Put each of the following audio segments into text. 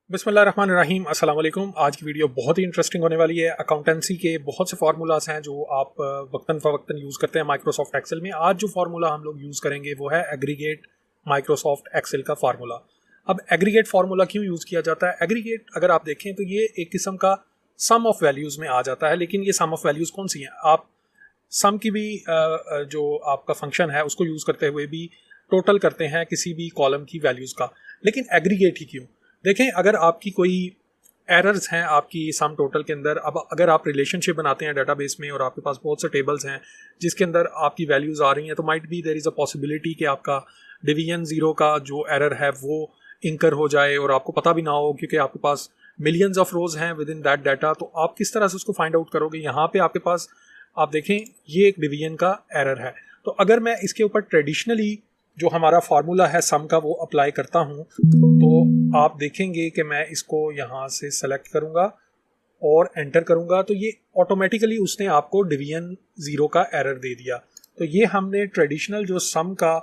बिस्मिल्लाहिर्रहमानिर्रहीम, अस्सलाम वालेकुम। आज की वीडियो बहुत ही इंटरेस्टिंग होने वाली है। अकाउंटेंसी के बहुत से फार्मूलाज हैं जो आप वक्तन फ़वक्तन यूज़ करते हैं माइक्रोसॉफ्ट एक्सेल में। आज जो फार्मूला हम लोग यूज़ करेंगे वो है एग्रीगेट माइक्रोसॉफ्ट एक्सेल का फार्मूला। अब एग्रीगेट फार्मूला क्यों यूज़ किया जाता है? एग्रीगेट अगर आप देखें तो ये एक किस्म का सम ऑफ वैल्यूज़ में आ जाता है, लेकिन ये सम ऑफ वैल्यूज़ कौन सी हैं? आप सम की भी जो आपका फंक्शन है उसको यूज़ करते हुए भी टोटल करते हैं किसी भी कॉलम की वैल्यूज़ का, लेकिन एग्रीगेट ही क्यों? देखें, अगर आपकी कोई एरर्स हैं आपकी सम टोटल के अंदर, अब अगर आप रिलेशनशिप बनाते हैं डेटाबेस में और आपके पास बहुत से टेबल्स हैं जिसके अंदर आपकी वैल्यूज़ आ रही हैं, तो might be there is a possibility कि आपका डिवीजन ज़ीरो का जो एरर है वो इंकर हो जाए और आपको पता भी ना हो, क्योंकि आपके पास मिलियंस ऑफ रोज हैं विद इन दैट डाटा। तो आप किस तरह से उसको फाइंड आउट करोगे? यहाँ पे आपके पास आप देखें ये एक डिवीजन का एरर है। तो अगर मैं इसके ऊपर ट्रेडिशनली जो हमारा फार्मूला है सम का वो अप्लाई करता हूँ, तो आप देखेंगे कि मैं इसको यहाँ से सेलेक्ट करूँगा और एंटर करूँगा, तो ये ऑटोमेटिकली उसने आपको डिवीजन ज़ीरो का एरर दे दिया। तो ये हमने ट्रेडिशनल जो सम का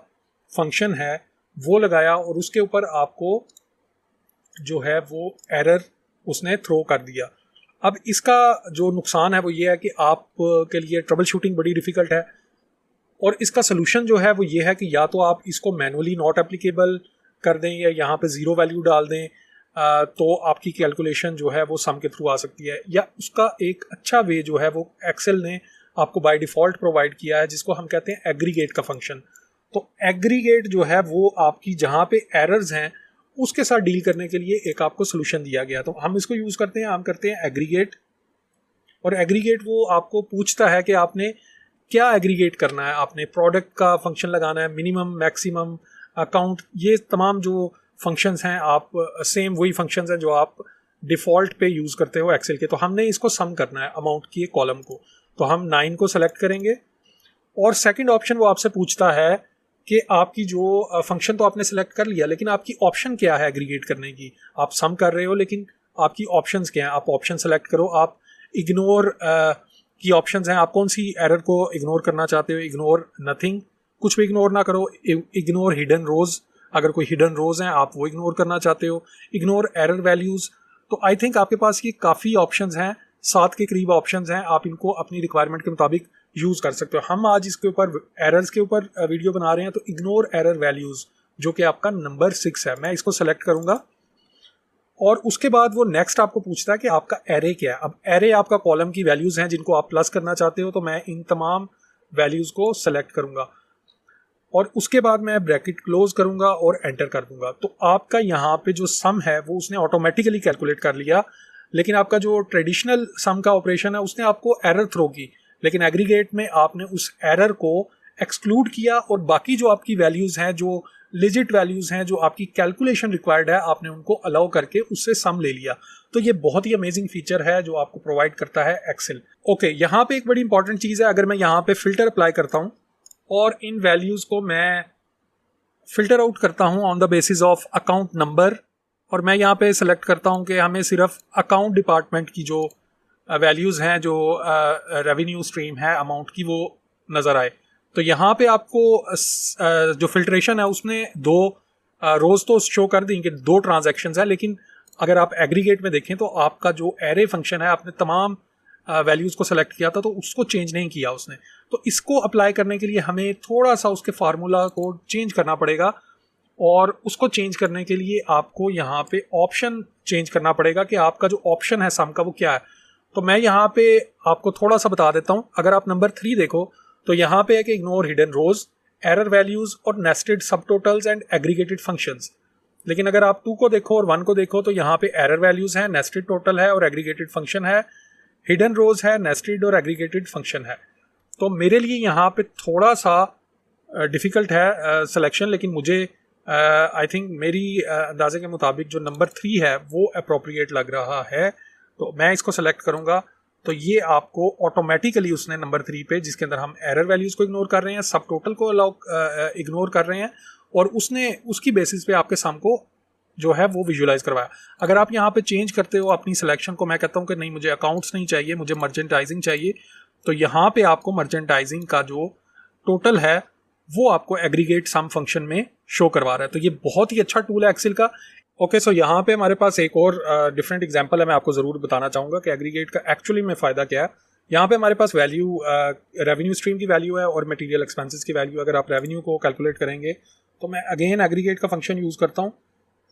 फंक्शन है वो लगाया और उसके ऊपर आपको जो है वो एरर उसने थ्रो कर दिया। अब इसका जो नुकसान है वो ये है कि आप के लिए ट्रबल शूटिंग बड़ी डिफ़िकल्ट है, और इसका सोल्यूशन जो है वो ये है कि या तो आप इसको मैनुअली नॉट एप्लीकेबल कर दें या यहाँ पे ज़ीरो वैल्यू डाल दें, तो आपकी कैलकुलेशन जो है वो सम के थ्रू आ सकती है। या उसका एक अच्छा वे जो है वो एक्सेल ने आपको बाय डिफ़ॉल्ट प्रोवाइड किया है, जिसको हम कहते हैं एग्रीगेट का फंक्शन। तो एग्रीगेट जो है वो आपकी जहाँ पे एरर्स हैं उसके साथ डील करने के लिए एक आपको सोल्यूशन दिया गया। तो हम इसको यूज़ करते हैं, हम करते हैं एग्रीगेट। और एग्रीगेट वो आपको पूछता है कि आपने क्या एग्रीगेट करना है। आपने प्रोडक्ट का फंक्शन लगाना है, मिनिमम मैक्सिमम अकाउंट, ये तमाम जो फंक्शंस हैं आप सेम वही फंक्शंस हैं जो आप डिफ़ॉल्ट पे यूज़ करते हो एक्सेल के। तो हमने इसको सम करना है अमाउंट की कॉलम को, तो हम 9 को सेलेक्ट करेंगे और सेकंड ऑप्शन वो आपसे पूछता है कि आपकी जो फंक्शन तो आपने सेलेक्ट कर लिया, लेकिन आपकी ऑप्शन क्या है एग्रीगेट करने की। आप सम कर रहे हो लेकिन आपकी ऑप्शंस क्या हैं? आप ऑप्शन सेलेक्ट करो। आप इग्नोर की ऑप्शंस हैं, आप कौन सी एरर को इग्नोर करना चाहते हो? इग्नोर नथिंग, कुछ भी इग्नोर ना करो। इग्नोर हिडन रोज, अगर कोई हिडन रोज हैं आप वो इग्नोर करना चाहते हो। Ignore error values. तो आई थिंक आपके पास ये काफ़ी ऑप्शंस हैं, 7 के करीब ऑप्शंस हैं, आप इनको अपनी रिक्वायरमेंट के मुताबिक यूज़ कर सकते हो। हम आज इसके ऊपर एरर्स के ऊपर वीडियो बना रहे हैं, तो इग्नोर एरर वैल्यूज़ जो कि आपका नंबर 6 है, मैं इसको सेलेक्ट करूँगा। और उसके बाद वो नेक्स्ट आपको पूछता है कि आपका एरे क्या है। अब एरे आपका कॉलम की वैल्यूज़ हैं जिनको आप प्लस करना चाहते हो, तो मैं इन तमाम वैल्यूज़ को सेलेक्ट करूँगा और उसके बाद मैं ब्रैकेट क्लोज करूँगा और एंटर कर दूँगा। तो आपका यहाँ पे जो सम है वो उसने ऑटोमेटिकली कैलकुलेट कर लिया, लेकिन आपका जो ट्रेडिशनल सम का ऑपरेशन है उसने आपको एरर थ्रो की, लेकिन एग्रीगेट में आपने उस एरर को एक्सक्लूड किया और बाकी जो आपकी वैल्यूज़ हैं, जो लिजिट वैल्यूज़ हैं, जो आपकी कैलकुलेशन रिक्वायर्ड है, आपने उनको अलाउ करके उससे सम ले लिया। तो ये बहुत ही अमेजिंग फीचर है जो आपको प्रोवाइड करता है एक्सेल। ओके, यहाँ पे एक बड़ी इंपॉर्टेंट चीज़ है, अगर मैं यहाँ पे फिल्टर अप्लाई करता हूँ और इन वैल्यूज़ को मैं फिल्टर आउट करता हूँ on the basis of account number, और मैं यहाँ पे सिलेक्ट करता हूँ कि हमें सिर्फ अकाउंट डिपार्टमेंट की जो वैल्यूज़ हैं, जो रेवेन्यू स्ट्रीम है अमाउंट की, वो नज़र आए। तो यहाँ पे आपको जो फिल्ट्रेशन है उसने दो रोज़ तो शो कर दी कि 2 ट्रांजैक्शंस हैं, लेकिन अगर आप एग्रीगेट में देखें तो आपका जो एरे फंक्शन है, आपने तमाम वैल्यूज़ को सेलेक्ट किया था तो उसको चेंज नहीं किया उसने। तो इसको अप्लाई करने के लिए हमें थोड़ा सा उसके फार्मूला को चेंज करना पड़ेगा, और उसको चेंज करने के लिए आपको यहाँ पे ऑप्शन चेंज करना पड़ेगा कि आपका जो ऑप्शन है सम का वो क्या है। तो मैं यहाँ पे आपको थोड़ा सा बता देता हूँ। अगर आप नंबर 3 देखो तो यहाँ पे है कि इग्नोर हिडन रोज, एरर वैल्यूज और नेस्टेड सब टोटल्स एंड एग्रीगेटेड फंक्शंस। लेकिन अगर आप 2 को देखो और 1 को देखो तो यहाँ पे एरर वैल्यूज है, नेस्टेड टोटल है और एग्रीगेटेड फंक्शन है, हिडन रोज है, नेस्टेड और एग्रीगेटेड फंक्शन है। तो मेरे लिए यहाँ पे थोड़ा सा डिफ़िकल्ट है सिलेक्शन, लेकिन मुझे आई थिंक मेरी अंदाजे के मुताबिक जो नंबर 3 है वो अप्रोप्रिएट लग रहा है, तो मैं इसको सेलेक्ट करूँगा। तो ये आपको ऑटोमेटिकली उसने नंबर 3 पे, जिसके अंदर हम एरर वैल्यूज़ को इग्नोर कर रहे हैं, सब टोटल को अलाउ इग्नोर कर रहे हैं, और उसने उसकी बेसिस पे आपके सम को जो है वो विजुलाइज करवाया। अगर आप यहाँ पे चेंज करते हो अपनी सिलेक्शन को, मैं कहता हूँ कि नहीं मुझे अकाउंट्स नहीं चाहिए, मुझे मर्चेंटाइजिंग चाहिए, तो यहाँ पे आपको मर्चेंटाइजिंग का जो टोटल है वो आपको एग्रीगेट सम फंक्शन में शो करवा रहा है। तो ये बहुत ही अच्छा टूल है एक्सेल का। ओके, सो यहाँ पे हमारे पास एक और डिफरेंट एग्जांपल है, मैं आपको ज़रूर बताना चाहूँगा कि एग्रीगेट का एक्चुअली में फ़ायदा क्या है। यहाँ पे हमारे पास वैल्यू रेवेन्यू स्ट्रीम की वैल्यू है और मटेरियल एक्सपेंसेस की वैल्यू। अगर आप रेवेन्यू को कैलकुलेट करेंगे तो मैं अगेन एग्रीगेट का फंक्शन यूज़ करता हूँ।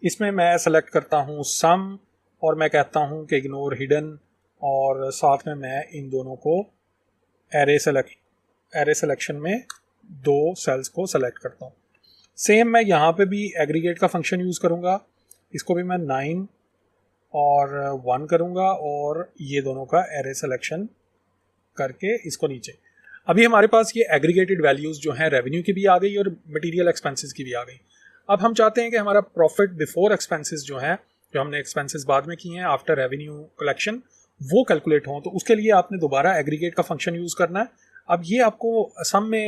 इसमें मैं सेलेक्ट करता हूँ सम और मैं कहता हूँ कि इग्नोर हिडन, और साथ में मैं इन दोनों को एरे सिलेक्शन में दो सेल्स को सेलेक्ट करता हूँ। सेम मैं यहाँ पे भी एग्रीगेट का फंक्शन यूज़ करूँगा। इसको भी मैं 9 और 1 करूँगा और ये दोनों का एरे सिलेक्शन करके इसको नीचे। अभी हमारे पास ये एग्रीगेटेड वैल्यूज़ जो हैं रेवेन्यू की भी आ गई और मटेरियल एक्सपेंसेस की भी आ गई। अब हम चाहते हैं कि हमारा प्रॉफिट बिफोर एक्सपेंसेस जो है, जो हमने एक्सपेंसेस बाद में किए हैं आफ्टर रेवेन्यू कलेक्शन, वो कैलकुलेट हों। तो उसके लिए आपने दोबारा एग्रीगेट का फंक्शन यूज़ करना है। अब ये आपको सम में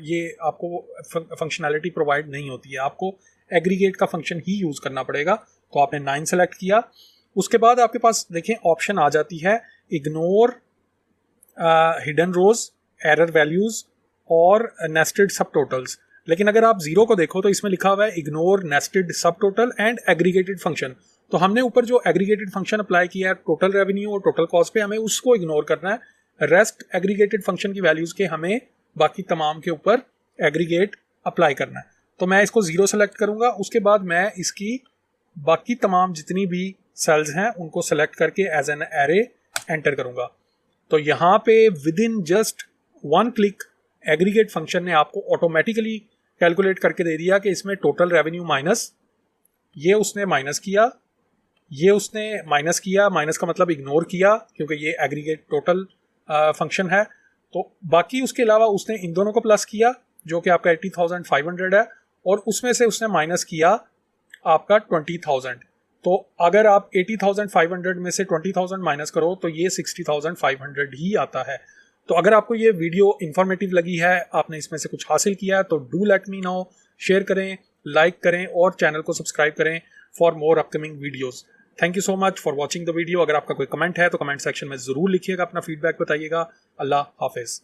ये आपको फंक्शनैलिटी प्रोवाइड नहीं होती है, आपको एग्रीगेट का फंक्शन ही यूज़ करना पड़ेगा। तो आपने 9 सेलेक्ट किया, उसके बाद आपके पास देखें ऑप्शन आ जाती है इग्नोर हिडन रोज, एरर वैल्यूज और नेस्टेड सब टोटल्स। लेकिन अगर आप जीरो को देखो तो इसमें लिखा हुआ है इग्नोर नेस्टेड सब टोटल एंड एग्रीगेटेड फंक्शन। तो हमने ऊपर जो एग्रीगेटेड फंक्शन अप्लाई किया है टोटल रेवेन्यू और टोटल कॉस्ट पे, हमें उसको इग्नोर करना है। रेस्ट एग्रीगेटेड फंक्शन की वैल्यूज के हमें बाकी तमाम के ऊपर एग्रीगेट अप्लाई करना है। तो मैं इसको 0 सेलेक्ट करूंगा, उसके बाद मैं इसकी बाकी तमाम जितनी भी सेल्स हैं उनको सेलेक्ट करके एज एन एरे एंटर करूंगा। तो यहाँ पे with in just 1 click aggregate function ने आपको ऑटोमेटिकली कैलकुलेट करके दे दिया कि इसमें टोटल रेवेन्यू माइनस, ये उसने माइनस किया, ये उसने माइनस किया, माइनस का मतलब इग्नोर किया क्योंकि ये एग्रीगेट टोटल फंक्शन है। तो बाकी उसके अलावा उसने इन दोनों को प्लस किया जो कि आपका 80,500 है, और उसमें से उसने माइनस किया आपका 20,000। तो अगर आप 80,500 में से 20,000 माइनस करो तो ये 60,500 ही आता है। तो अगर आपको ये वीडियो इन्फॉर्मेटिव लगी है, आपने इसमें से कुछ हासिल किया है, तो do let me know, share करें, लाइक करें और चैनल को सब्सक्राइब करें for more upcoming videos. Thank you so much for watching the video. अगर आपका कोई कमेंट है तो कमेंट सेक्शन में ज़रूर लिखिएगा, अपना फीडबैक बताइएगा। अल्लाह हाफिज़।